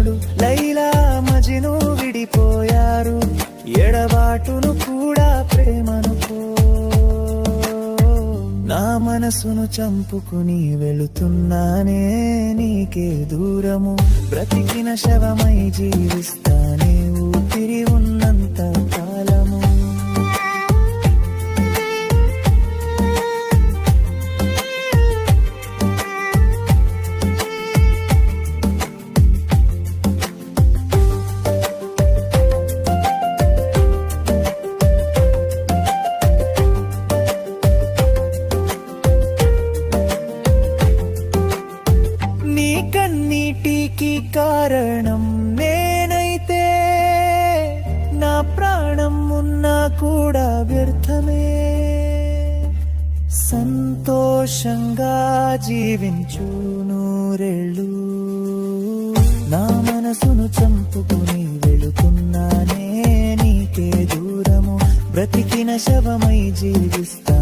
అప్పుడు లైలా మజ్ను విడిపోయారు. ఎడబాటును కూడా ప్రేమనుకో. నా మనసును చంపుకుని వెళుతున్నానే నీకే దూరము. బ్రతికిన శవమై జీవిస్తానే ఊపిరి ఉన్నంత కాలము. నీ కన్నీటికి కారణం నేనైతే నా ప్రాణం ఉన్నా కూడా వ్యర్థమే. సంతోషంగా జీవించు నూరేళ్ళు. నా మనసును చంపుకుని వెళుతున్నానే నీకే దూరము. బ్రతికిన శవమై జీవిస్తా